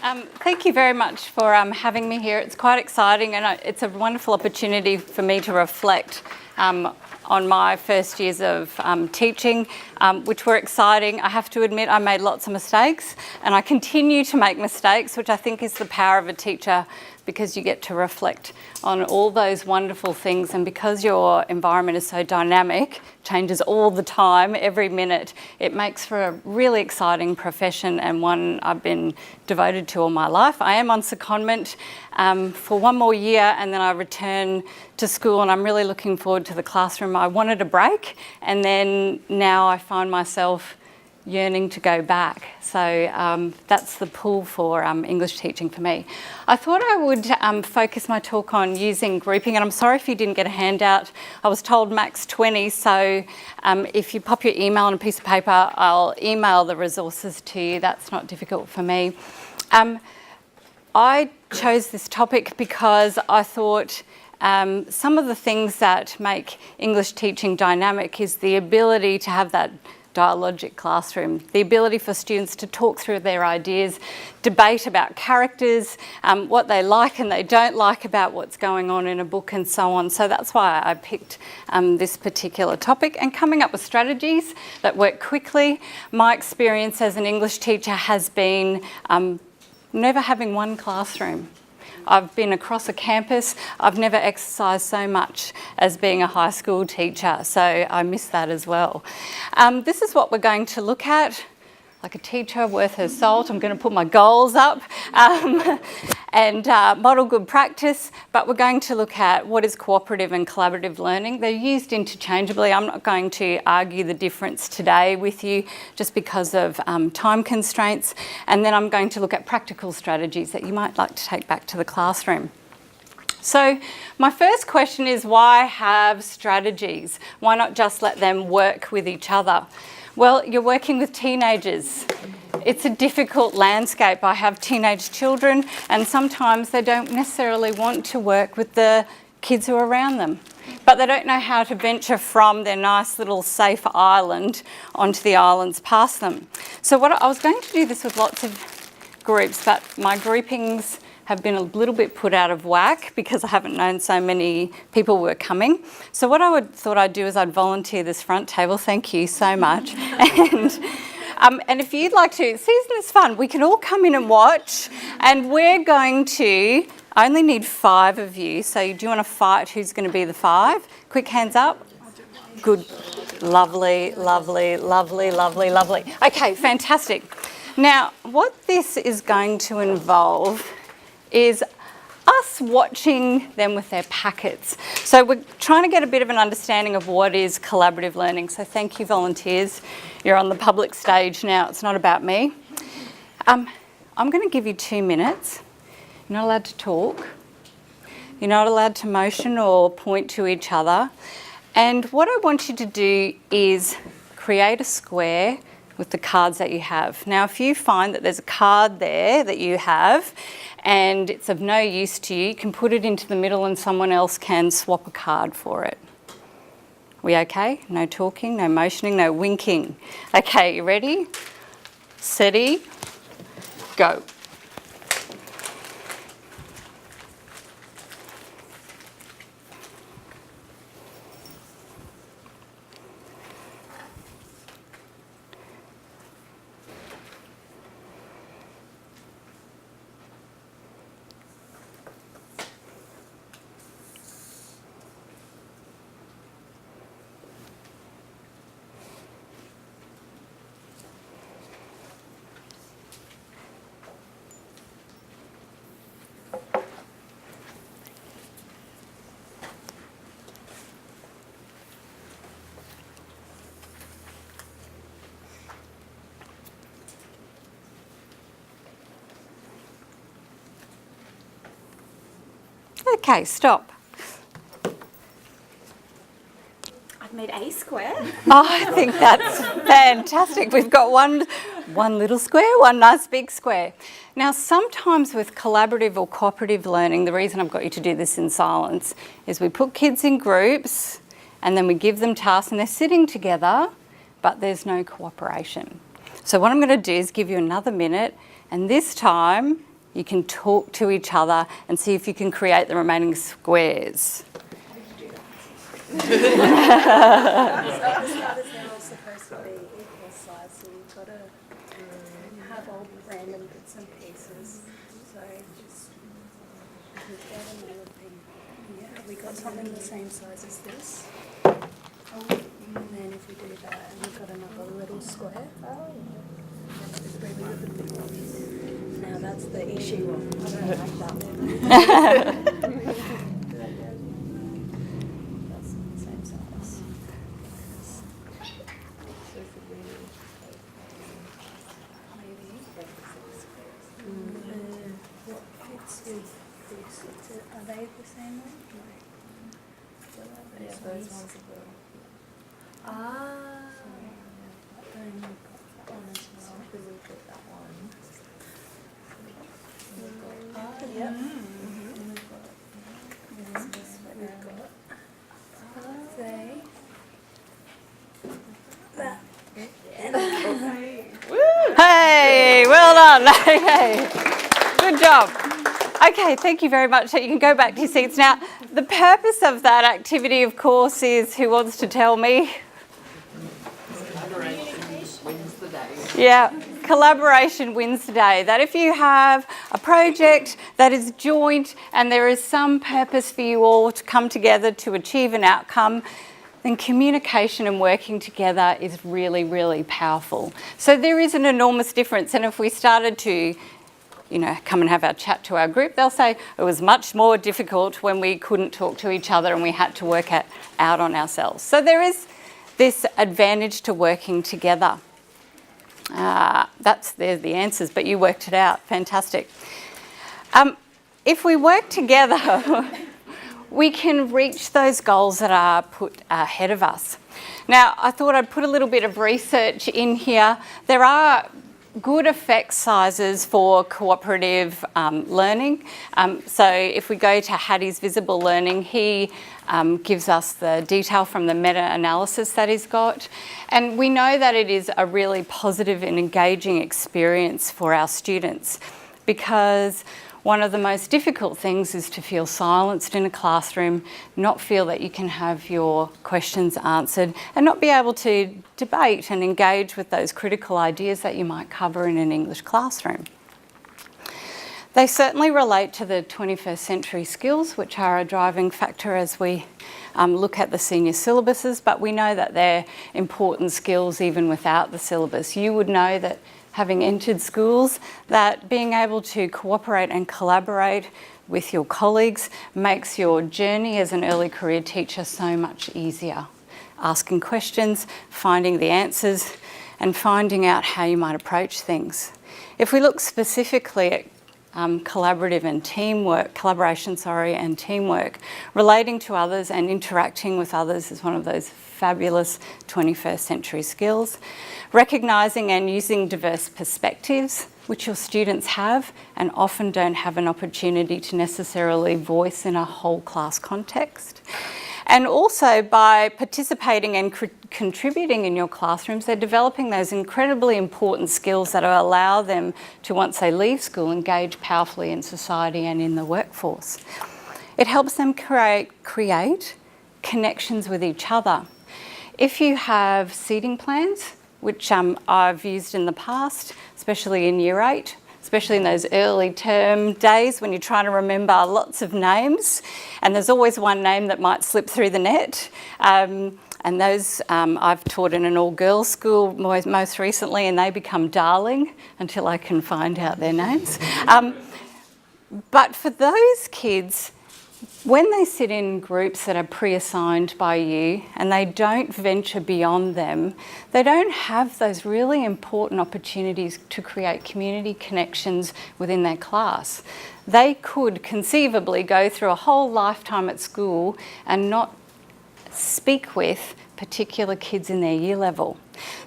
Thank you very much for having me here. It's quite exciting and it's a wonderful opportunity for me to reflect on my first years of teaching, which were exciting. I have to admit I made lots of mistakes and I continue to make mistakes, which I think is the power of a teacher, because you get to reflect on all those wonderful things, and because your environment is so dynamic, changes all the time, every minute, it makes for a really exciting profession and one I've been devoted to all my life. I am on secondment for one more year and then I return to school, and I'm really looking forward to the classroom. I wanted a break and then now I find myself yearning to go back. So that's the pull for English teaching for me. I thought I would focus my talk on using grouping, and I'm sorry if you didn't get a handout. I was told max 20, so if you pop your email on a piece of paper, I'll email the resources to you. That's not difficult for me. I chose this topic because I thought some of the things that make English teaching dynamic is the ability to have that dialogic classroom, the ability for students to talk through their ideas, debate about characters, what they like and they don't like about what's going on in a book and so on. So that's why I picked this particular topic, and coming up with strategies that work quickly. My experience as an English teacher has been never having one classroom. I've been across a campus. I've never exercised so much as being a high school teacher, so I miss that as well. This is what we're going to look at. Like a teacher worth her salt, I'm going to put my goals up and model good practice, but we're going to look at what is cooperative and collaborative learning. They're used interchangeably. I'm not going to argue the difference today with you just because of time constraints, and then I'm going to look at practical strategies that you might like to take back to the classroom. So my first question is, why have strategies? Why not just let them work with each other? Well, you're working with teenagers. It's a difficult landscape. I have teenage children, and sometimes they don't necessarily want to work with the kids who are around them, but they don't know how to venture from their nice little safe island onto the islands past them. So I was going to do this with lots of groups, but my groupings have been a little bit put out of whack because I haven't known so many people were coming. So what thought I'd do is I'd volunteer this front table. Thank you so much. And if you'd like to, season is fun. We can all come in and watch, and we're going to only need 5 of you. So do you want to fight who's going to be the 5? Quick hands up. Good. Lovely, lovely, lovely, lovely, lovely. Okay, fantastic. Now, what this is going to involve is us watching them with their packets. So we're trying to get a bit of an understanding of what is collaborative learning. So thank you, volunteers. You're on the public stage now. It's not about me. I'm going to give you 2 minutes. You're not allowed to talk. You're not allowed to motion or point to each other. And what I want you to do is create a square with the cards that you have. Now, if you find that there's a card there that you have and it's of no use to you, you can put it into the middle and someone else can swap a card for it. We okay? No talking, no motioning, no winking. Okay, you ready? Steady, go. Okay, stop. I've made a square. Oh, I think that's fantastic. We've got one little square, one nice big square. Now, sometimes with collaborative or cooperative learning, the reason I've got you to do this in silence is we put kids in groups and then we give them tasks and they're sitting together, but there's no cooperation. So what I'm going to do is give you another minute, and this time you can talk to each other and see if you can create the remaining squares. The starters, they're all supposed to be equal size, so you've got to have all random bits and pieces. So just put that in the thing. Yeah, have we got something the same size as this? And then if we do that, and we've got another little square. Now that's the issue one. I don't like that one. That's the same size. Maybe. What fits with this? Are they the same one? No. Yeah, those ones are the... Then we've got that one as well. Because we've got that one. Yep. Mm-hmm. We've got they. That. Hey, well done. Okay, good job. Okay, thank you very much. So you can go back to your seats now. The purpose of that activity, of course, is, who wants to tell me? Yeah, collaboration wins the day. That if you have a project that is joint and there is some purpose for you all to come together to achieve an outcome, then communication and working together is really, really powerful. So there is an enormous difference. And if we started to, come and have our chat to our group, they'll say it was much more difficult when we couldn't talk to each other and we had to work it out on ourselves. So there is this advantage to working together. There's the answers, but you worked it out. Fantastic. If we work together, we can reach those goals that are put ahead of us. Now, I thought I'd put a little bit of research in here. There are good effect sizes for cooperative learning. So if we go to Hattie's Visible Learning, he gives us the detail from the meta-analysis that he's got. And we know that it is a really positive and engaging experience for our students, because one of the most difficult things is to feel silenced in a classroom, not feel that you can have your questions answered, and not be able to debate and engage with those critical ideas that you might cover in an English classroom. They certainly relate to the 21st century skills, which are a driving factor as we look at the senior syllabuses, but we know that they're important skills even without the syllabus. You would know that, having entered schools, that being able to cooperate and collaborate with your colleagues makes your journey as an early career teacher so much easier. Asking questions, finding the answers, and finding out how you might approach things. If we look specifically at collaboration and teamwork, relating to others and interacting with others is one of those fabulous 21st century skills. Recognising and using diverse perspectives, which your students have and often don't have an opportunity to necessarily voice in a whole class context. And also, by participating and contributing in your classrooms, they're developing those incredibly important skills that will allow them to, once they leave school, engage powerfully in society and in the workforce. It helps them create connections with each other. If you have seating plans, which I've used in the past, especially in Year 8, especially in those early term days when you're trying to remember lots of names, and there's always one name that might slip through the net. And those I've taught in an all-girls school most recently, and they become darling until I can find out their names. But for those kids, when they sit in groups that are pre-assigned by you and they don't venture beyond them, they don't have those really important opportunities to create community connections within their class. They could conceivably go through a whole lifetime at school and not speak with particular kids in their year level.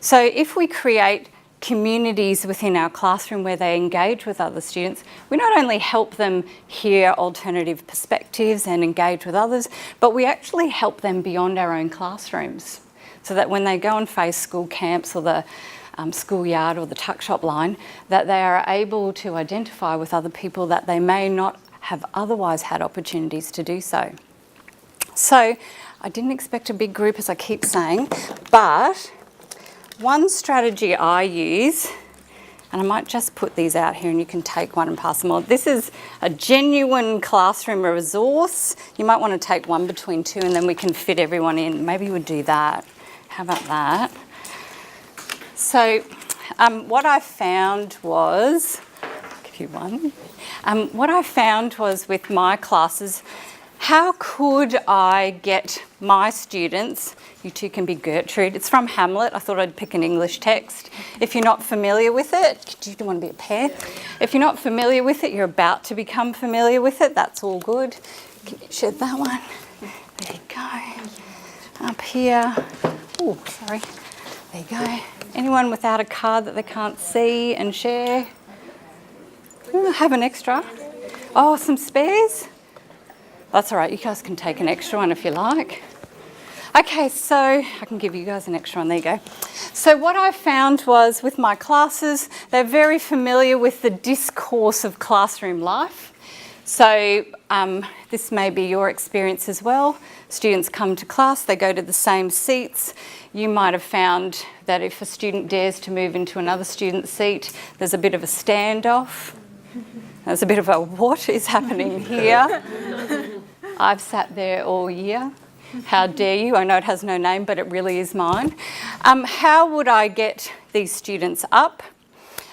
So if we create communities within our classroom where they engage with other students, we not only help them hear alternative perspectives and engage with others, but we actually help them beyond our own classrooms, so that when they go and face school camps or the schoolyard or the tuck shop line, that they are able to identify with other people that they may not have otherwise had opportunities to do so. So I didn't expect a big group, as I keep saying, but one strategy I use, and I might just put these out here and you can take one and pass them on. This is a genuine classroom resource. You might want to take one between two and then we can fit everyone in. Maybe we'd do that. How about that? So what I found was, I'll give you one. What I found was with my classes, how could I get my students, you two can be Gertrude, it's from Hamlet, I thought I'd pick an English text. If you're not familiar with it, do you want to be a pair? If you're not familiar with it, you're about to become familiar with it, that's all good. Can you shed that one? There you go. Up here, oh, sorry, there you go. Anyone without a card that they can't see and share? Ooh, have an extra. Oh, some spares? That's all right, you guys can take an extra one if you like. Okay, so I can give you guys an extra one, there you go. So what I found was with my classes, they're very familiar with the discourse of classroom life. So this may be your experience as well. Students come to class, they go to the same seats. You might have found that if a student dares to move into another student's seat, there's a bit of a standoff. There's a bit of a, what is happening here? I've sat there all year. How dare you? I know it has no name, but it really is mine. How would I get these students up?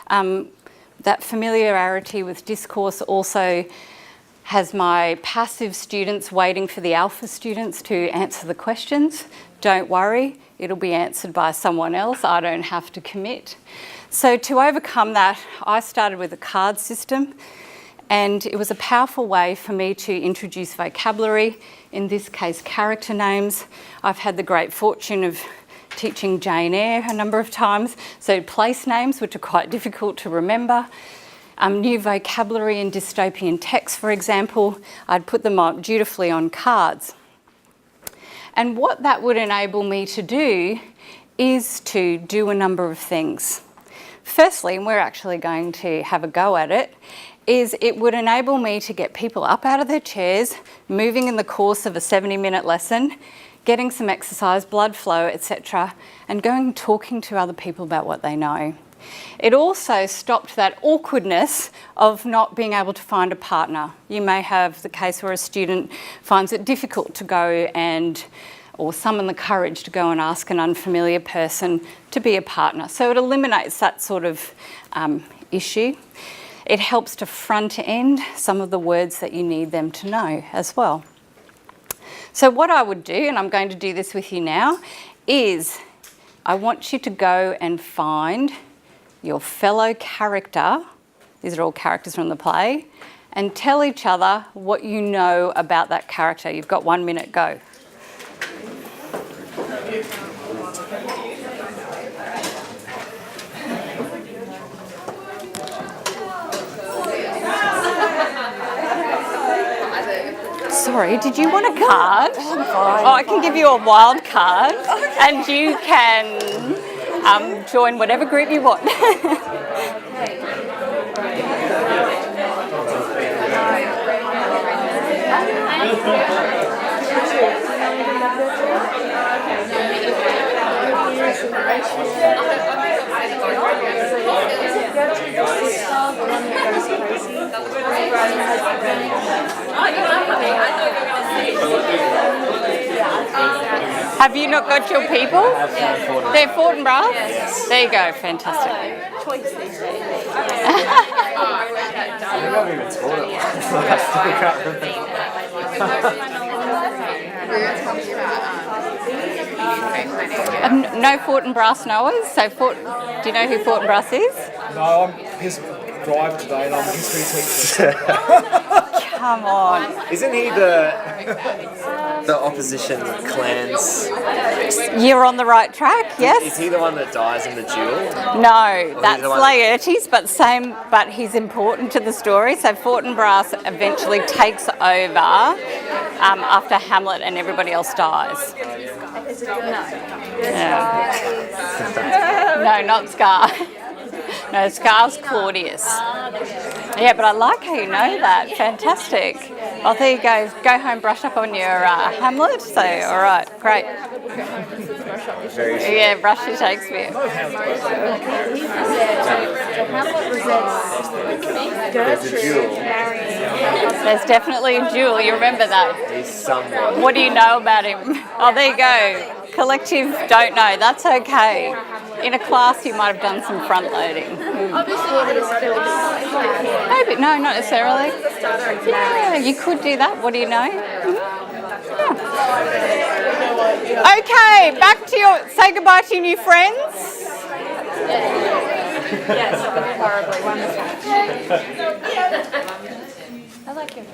That familiarity with discourse also has my passive students waiting for the alpha students to answer the questions. Don't worry, it'll be answered by someone else. I don't have to commit. So to overcome that, I started with a card system. And it was a powerful way for me to introduce vocabulary, in this case character names. I've had the great fortune of teaching Jane Eyre a number of times, so place names, which are quite difficult to remember. New vocabulary in dystopian text, for example, I'd put them on dutifully on cards. And what that would enable me to do is to do a number of things. Firstly, and we're actually going to have a go at it, is it would enable me to get people up out of their chairs, moving in the course of a 70-minute lesson, getting some exercise, blood flow, etc., and going and talking to other people about what they know. It also stopped that awkwardness of not being able to find a partner. You may have the case where a student finds it difficult to go or summon the courage to go and ask an unfamiliar person to be a partner. So it eliminates that sort of issue. It helps to front end some of the words that you need them to know as well. So what I would do, and I'm going to do this with you now, is I want you to go and find your fellow character, these are all characters from the play, and tell each other what you know about that character. You've got 1 minute, go. Sorry, did you want a card? I'm fine. Oh, I can give you a wild card, and you can join whatever group you want. Have you not got your people? Yes. They're Fortinbras? Yes. There you go, fantastic. No Fortinbras knowers? So do you know who Fortinbras is? No, I'm his drive today and I'm a history teacher. come on. Isn't he the opposition clan's? You're on the right track, Is yes? he the one that dies in the duel? No, that's the one- Laertes, but he's important to the story. So Fortinbras eventually takes over after Hamlet and everybody else dies. Yeah. No, not Scar. No, Scar's Claudius. Yeah, but I like how you know that. Fantastic. Well, there you go. Go home, brush up on your Hamlet. So, all right, great. Yeah, brush your Shakespeare. There's a duel. There's definitely a duel. You remember that. He's someone. What do you know about him? Oh, there you go. Collective don't know. That's okay. In a class, you might have done some front loading. Maybe, no, not necessarily. Yeah, you could do that. What do you know? Yeah. Okay, back to your, say goodbye to your new friends. Yes, horribly wonderful. I like him.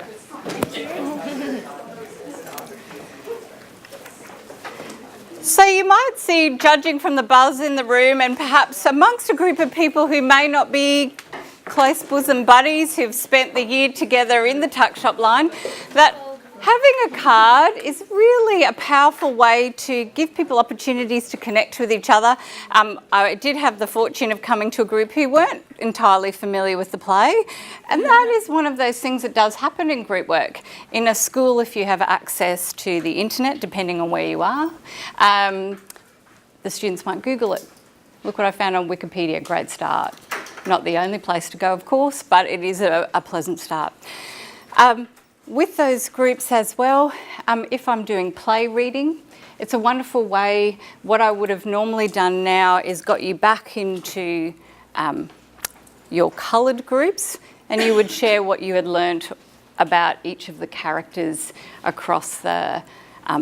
So you might see, judging from the buzz in the room and perhaps amongst a group of people who may not be close bosom buddies who've spent the year together in the tuck shop line, that having a card is really a powerful way to give people opportunities to connect with each other. I did have the fortune of coming to a group who weren't entirely familiar with the play, and that is one of those things that does happen in group work. In a school, if you have access to the internet, depending on where you are, the students might Google it. Look what I found on Wikipedia, great start. Not the only place to go, of course, but it is a pleasant start. With those groups as well, if I'm doing play reading, it's a wonderful way. What I would have normally done now is got you back into your coloured groups, and you would share what you had learnt about each of the characters across the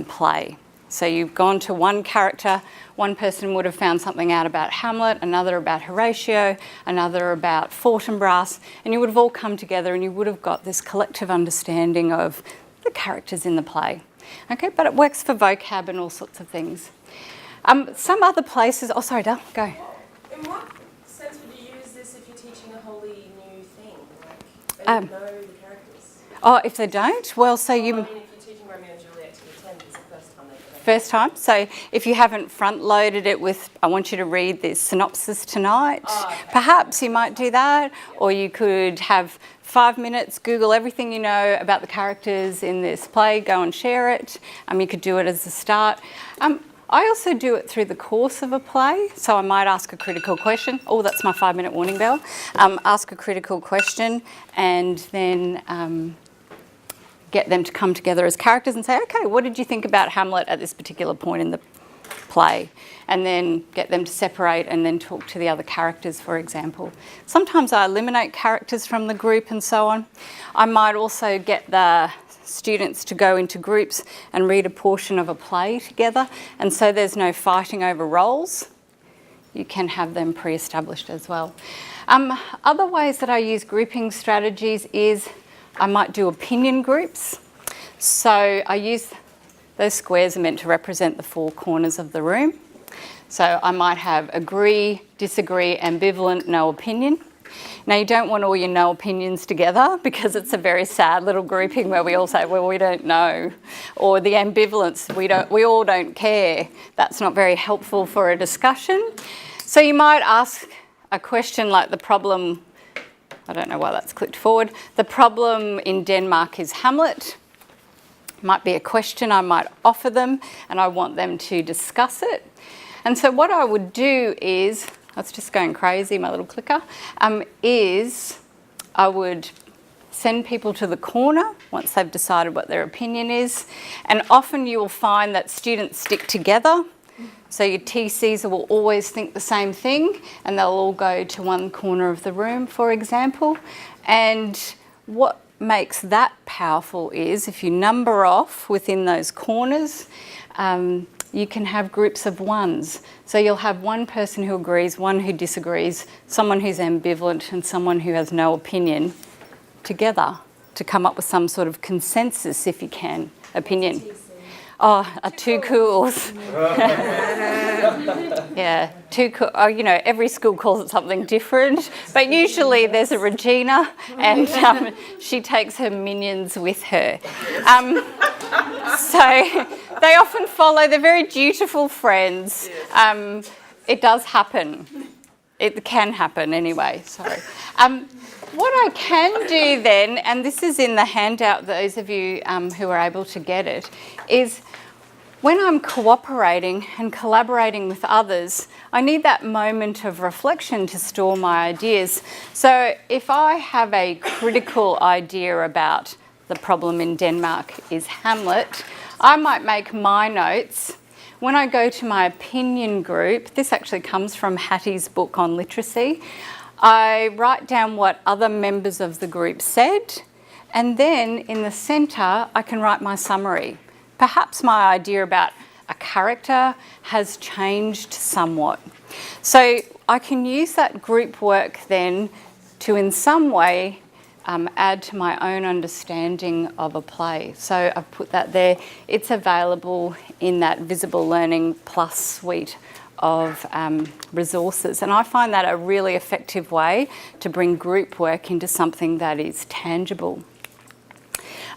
play. So you've gone to one character, one person would have found something out about Hamlet, another about Horatio, another about Fortinbras, and you would have all come together and you would have got this collective understanding of the characters in the play. Okay, but it works for vocab and all sorts of things. Some other places, oh sorry Del, go. In what sense would you use this if you're teaching a wholly new thing? Like, they don't know the characters. Oh, if they don't? Well, so you... I mean, if you're teaching Romeo and Juliet to the 10s, it's the first time they've done it. First time. So if you haven't front-loaded it with, I want you to read this synopsis tonight, perhaps you might do that. Or you could have 5 minutes, Google everything you know about the characters in this play, go and share it. You could do it as a start. I also do it through the course of a play. So I might ask a critical question. Oh, that's my 5-minute warning bell. Ask a critical question and then get them to come together as characters and say, okay, what did you think about Hamlet at this particular point in the play? And then get them to separate and then talk to the other characters, for example. Sometimes I eliminate characters from the group and so on. I might also get the students to go into groups and read a portion of a play together, and so there's no fighting over roles. You can have them pre-established as well. Other ways that I use grouping strategies is I might do opinion groups. So I use, those squares are meant to represent the 4 corners of the room. So I might have agree, disagree, ambivalent, no opinion. Now you don't want all your no opinions together because it's a very sad little grouping where we all say, well, we don't know. Or the ambivalence, we all don't care. That's not very helpful for a discussion. So you might ask a question like the problem, I don't know why that's clicked forward. The problem in Denmark is Hamlet. Might be a question I might offer them and I want them to discuss it. And so what I would do is, that's just going crazy, my little clicker, is I would send people to the corner once they've decided what their opinion is. And often you will find that students stick together. So your TCs will always think the same thing and they'll all go to one corner of the room, for example. And what makes that powerful is if you number off within those corners, you can have groups of ones. So you'll have one person who agrees, one who disagrees, someone who's ambivalent and someone who has no opinion together. to come up with some sort of consensus, if you can, opinion. Oh, two cools. Yeah, two cool. Oh, you know, every school calls it something different, but usually there's a Regina, and she takes her minions with her. So they often follow. They're very dutiful friends. It does happen. It can happen anyway. Sorry. What I can do then, and this is in the handout, those of you who are able to get it, is when I'm cooperating and collaborating with others, I need that moment of reflection to store my ideas. So if I have a critical idea about the problem in Denmark is Hamlet, I might make my notes. When I go to my opinion group, this actually comes from Hattie's book on literacy, I write down what other members of the group said, and then in the centre I can write my summary. Perhaps my idea about a character has changed somewhat. So I can use that group work then to in some way add to my own understanding of a play. So I've put that there. It's available in that Visible Learning Plus suite of resources, and I find that a really effective way to bring group work into something that is tangible.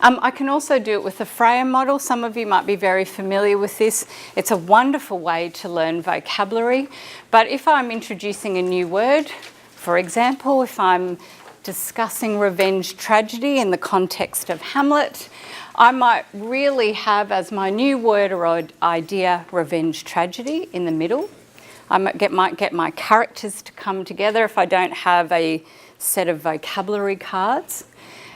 I can also do it with the Freya model. Some of you might be very familiar with this. It's a wonderful way to learn vocabulary, but if I'm introducing a new word, for example, if I'm discussing revenge tragedy in the context of Hamlet, I might really have as my new word or idea revenge tragedy in the middle. I might get my characters to come together if I don't have a set of vocabulary cards,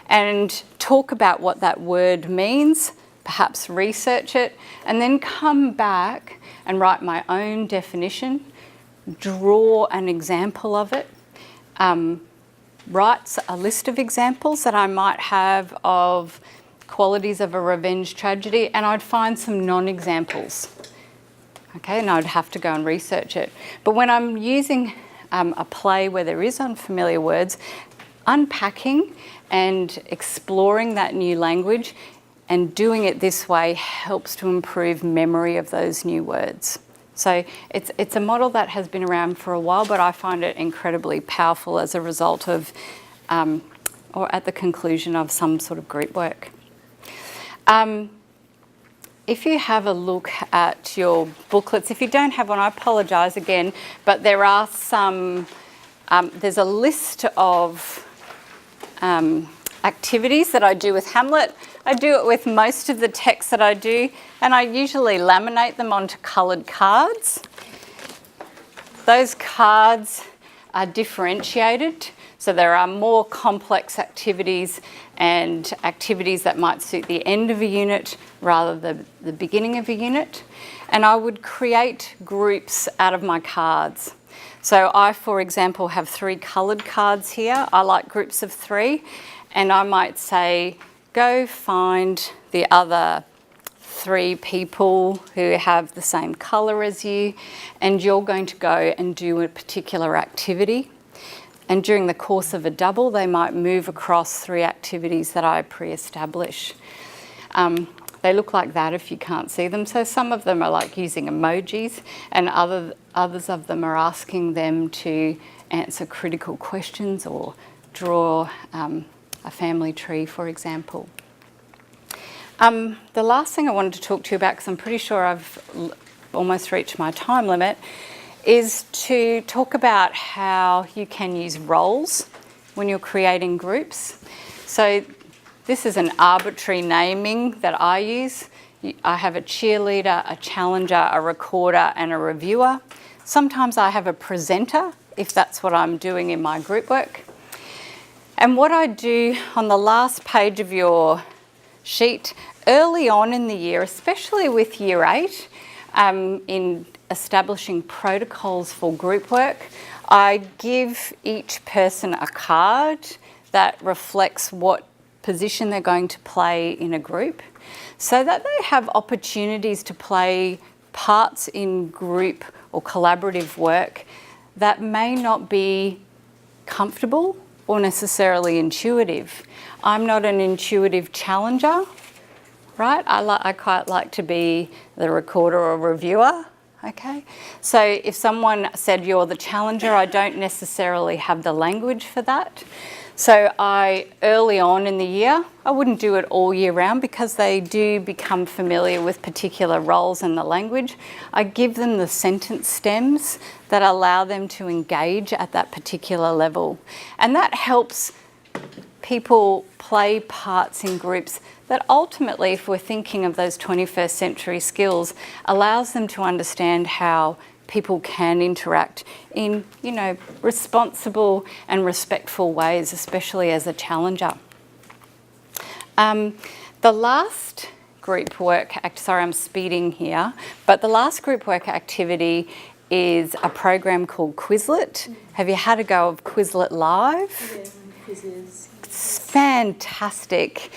and talk about what that word means, perhaps research it, and then come back and write my own definition, draw an example of it, write a list of examples that I might have of qualities of a revenge tragedy, and I'd find some non-examples. Okay, and I'd have to go and research it. But when I'm using a play where there is unfamiliar words, unpacking and exploring that new language and doing it this way helps to improve memory of those new words. So it's a model that has been around for a while, but I find it incredibly powerful as a result of, or at the conclusion of some sort of group work. If you have a look at your booklets, if you don't have one, I apologise again, but there are some, there's a list of activities that I do with Hamlet. I do it with most of the texts that I do, and I usually laminate them onto coloured cards. Those cards are differentiated, so there are more complex activities and activities that might suit the end of a unit rather than the beginning of a unit. And I would create groups out of my cards. So I, for example, have 3 coloured cards here. I like groups of 3, and I might say, go find the other 3 people who have the same colour as you, and you're going to go and do a particular activity. And during the course of a double, they might move across 3 activities that I pre-establish. They look like that if you can't see them. So some of them are like using emojis, and others of them are asking them to answer critical questions or draw a family tree, for example. The last thing I wanted to talk to you about, because I'm pretty sure I've almost reached my time limit, is to talk about how you can use roles when you're creating groups. So this is an arbitrary naming that I use. I have a cheerleader, a challenger, a recorder, and a reviewer. Sometimes I have a presenter, if that's what I'm doing in my group work. And what I do on the last page of your sheet, early on in the year, especially with Year 8, in establishing protocols for group work, I give each person a card that reflects what position they're going to play in a group, so that they have opportunities to play parts in group or collaborative work that may not be comfortable or necessarily intuitive. I'm not an intuitive challenger, right? I quite like to be the recorder or reviewer, okay? So if someone said you're the challenger, I don't necessarily have the language for that. So early on in the year, I wouldn't do it all year round because they do become familiar with particular roles in the language. I give them the sentence stems that allow them to engage at that particular level. And that helps people play parts in groups that ultimately, if we're thinking of those 21st century skills, allows them to understand how people can interact in, responsible and respectful ways, especially as a challenger. The last group work, sorry I'm speeding here, but the last group work activity is a program called Quizlet. Have you had a go of Quizlet Live? Yeah, quizzes. It's fantastic.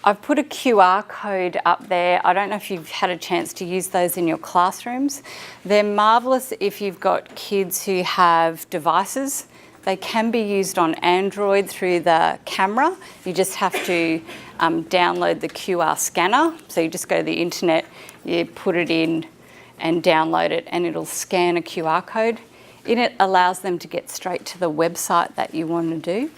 I've put a QR code up there. I don't know if you've had a chance to use those in your classrooms. They're marvellous if you've got kids who have devices. They can be used on Android through the camera. You just have to download the QR scanner. So you just go to the internet, you put it in and download it, and it'll scan a QR code. It allows them to get straight to the website that you want to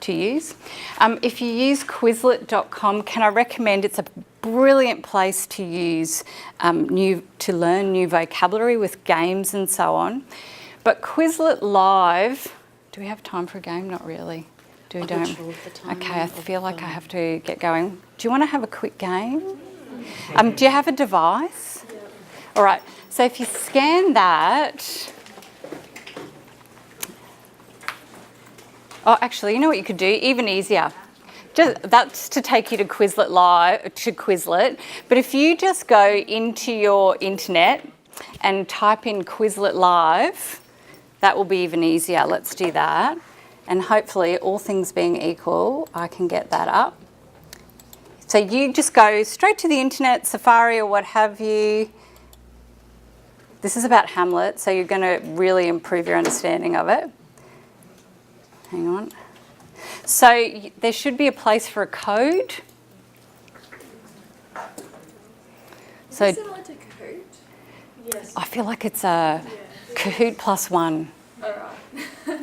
use. If you use Quizlet.com, can I recommend it's a brilliant place to use to learn new vocabulary with games and so on. But Quizlet Live, do we have time for a game? Not really. Do we? Don't. Sure of the time. Okay, I feel like I have to get going. Do you want to have a quick game? Do you have a device? Yeah. All right. So if you scan that. Oh, actually, you know what you could do? Even easier. That's to take you to Quizlet Live, to Quizlet. But if you just go into your internet and type in Quizlet Live, that will be even easier. Let's do that. And hopefully, all things being equal, I can get that up. So you just go straight to the internet, Safari or what have you. This is about Hamlet, so you're going to really improve your understanding of it. Hang on. So there should be a place for a code. So Similar to Kahoot? Yes. I feel like it's a Kahoot plus one. All right.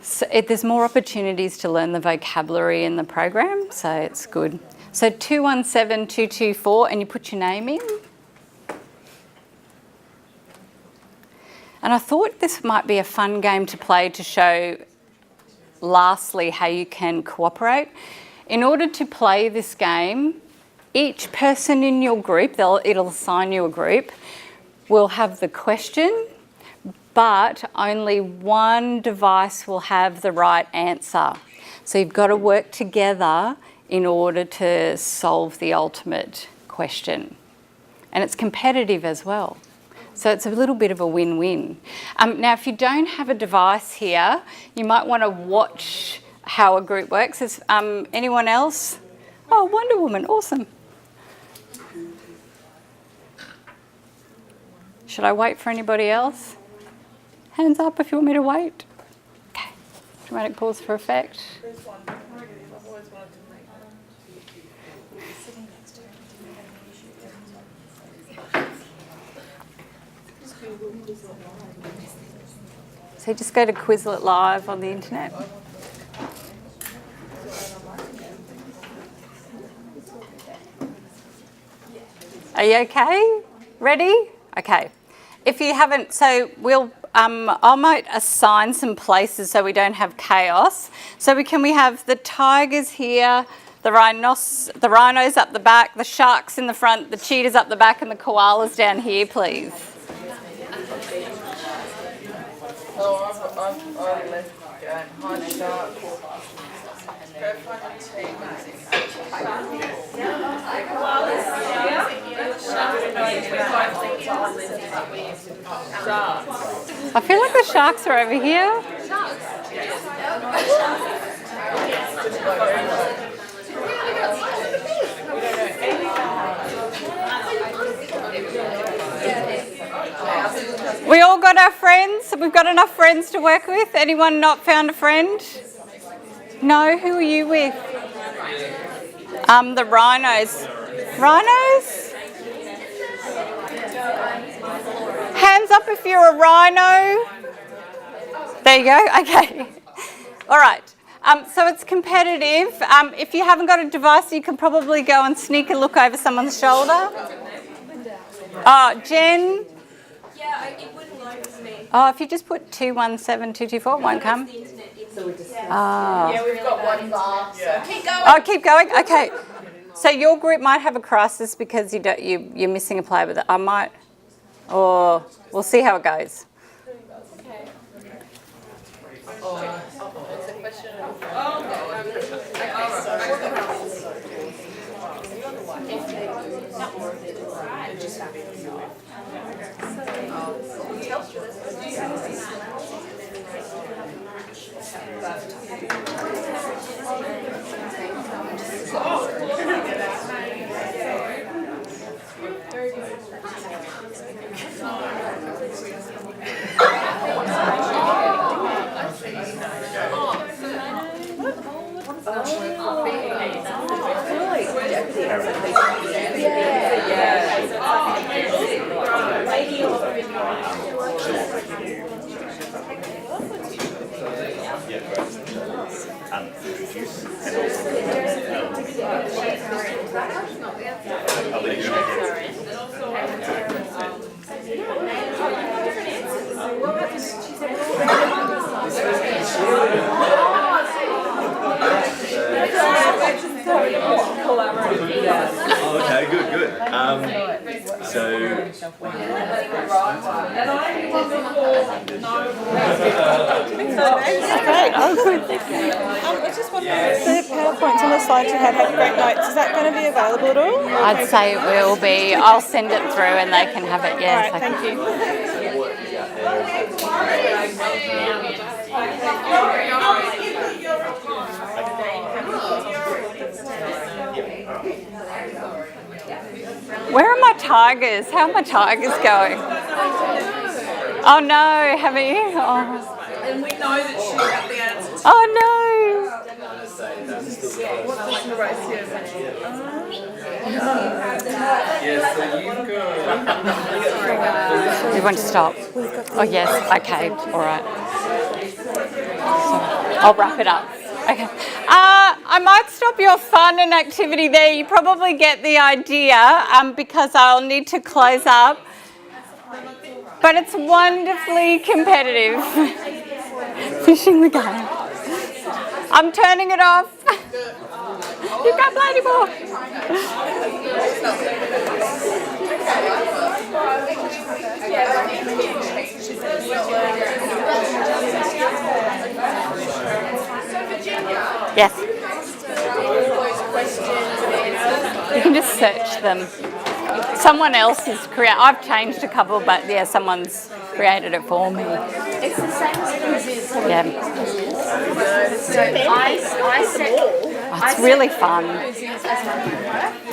So there's more opportunities to learn the vocabulary in the program, so it's good. So 217224, and you put your name in. And I thought this might be a fun game to play to show, lastly, how you can cooperate. In order to play this game, each person in your group, it'll assign you a group, will have the question, but only one device will have the right answer. So you've got to work together in order to solve the ultimate question. And it's competitive as well. So it's a little bit of a win-win. Now, if you don't have a device here, you might want to watch how a group works. Is anyone else? Oh, Wonder Woman, awesome. Should I wait for anybody else? Hands up if you want me to wait. Okay. Dramatic pause for effect. So just go to Quizlet Live on the internet. Are you okay? Ready? Okay. If you haven't, so I might assign some places so we don't have chaos. So we have the tigers here, the rhinos up the back, the sharks in the front, the cheetahs up the back, and the koalas down here, please. I've already left hide shark. Go find a team. I feel like the sharks are over here. We all got got our friends? We've got enough friends to work with? Anyone not found a friend? No? Who are you with? The rhinos. Rhinos? Hands up if you're a rhino. There you go. Okay. All right. So it's competitive. If you haven't got a device, you can probably go and sneak a look over someone's shoulder. Oh, Jen. Yeah, it wouldn't load with me. Oh, if you just put 217224, it won't come. Ah. Yeah, we've got one bar, so keep going. Oh, keep going. Okay. So your group might have a crisis because you're missing a player, but I might, or we'll see how it goes. It's a question of Okay, good. I was just wondering, the PowerPoints on the slides you had great notes. Is that going to be available at all? I'd say it will be. I'll send it through and they can have it. Yes. All right, thank you. Where are my tigers? How are my tigers going? Oh no, haven't you? Oh, and we know that she got the answer. oh no. What's the race here? You want to stop? Oh yes, okay, all right. So, I'll wrap it up. Okay. I might stop your fun and activity there. You probably get the idea because I'll need to close up. But it's wonderfully competitive. Fishing the game. I'm turning it off. You can't play anymore. Yes. You can just search them. Someone else has created. I've changed a couple, but yeah, someone's created it for me. It's the same as quizzes. Yeah. So I set It's really fun. quizzes as my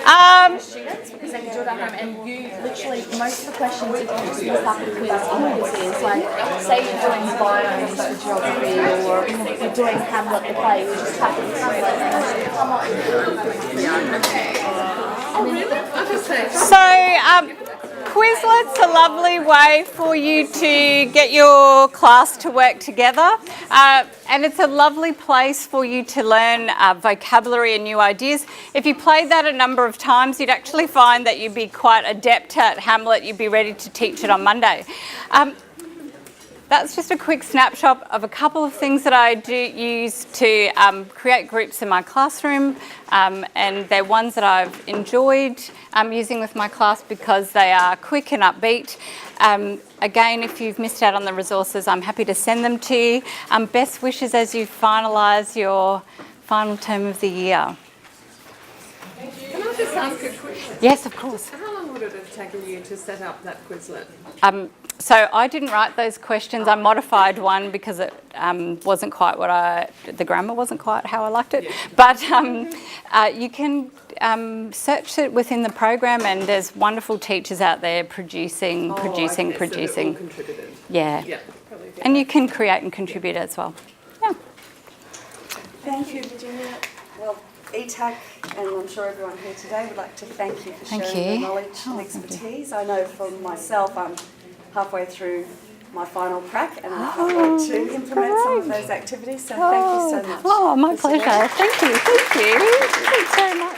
homework students because they can do it at home, and you literally most of the questions you can just look up and quiz in quizzes. Like say you're doing biomes for geography, or you're doing Hamlet the play, you just type in Hamlet and it'll come up. So, Quizlet's a lovely way for you to get your class to work together, and it's a lovely place for you to learn vocabulary and new ideas. If you played that a number of times, you'd actually find that you'd be quite adept at Hamlet. You'd be ready to teach it on Monday. That's just a quick snapshot of a couple of things that I do use to create groups in my classroom, and they're ones that I've enjoyed using with my class because they are quick and upbeat. Again, if you've missed out on the resources, I'm happy to send them to you. Best wishes as you finalise your final term of the year. Can I just ask a question? Yes, of course. How long would it have taken you to set up that Quizlet? So I didn't write those questions. I modified one because it wasn't quite the grammar wasn't quite how I liked it. Yeah. But you can search it within the program, and there's wonderful teachers out there producing. So all contributed. Yeah. Yeah, probably. And you can create and contribute as well. Yeah. Thank you, Virginia. Well, ETAC, and I'm sure everyone here today would like to thank you for Thank sharing you. your knowledge and Oh, thank you. expertise. I know for myself, I'm halfway through my final prac and I'm halfway to implement some of those activities. So thank you so much. Oh, my for sharing. pleasure. Thank you. Thank you. Thanks very much.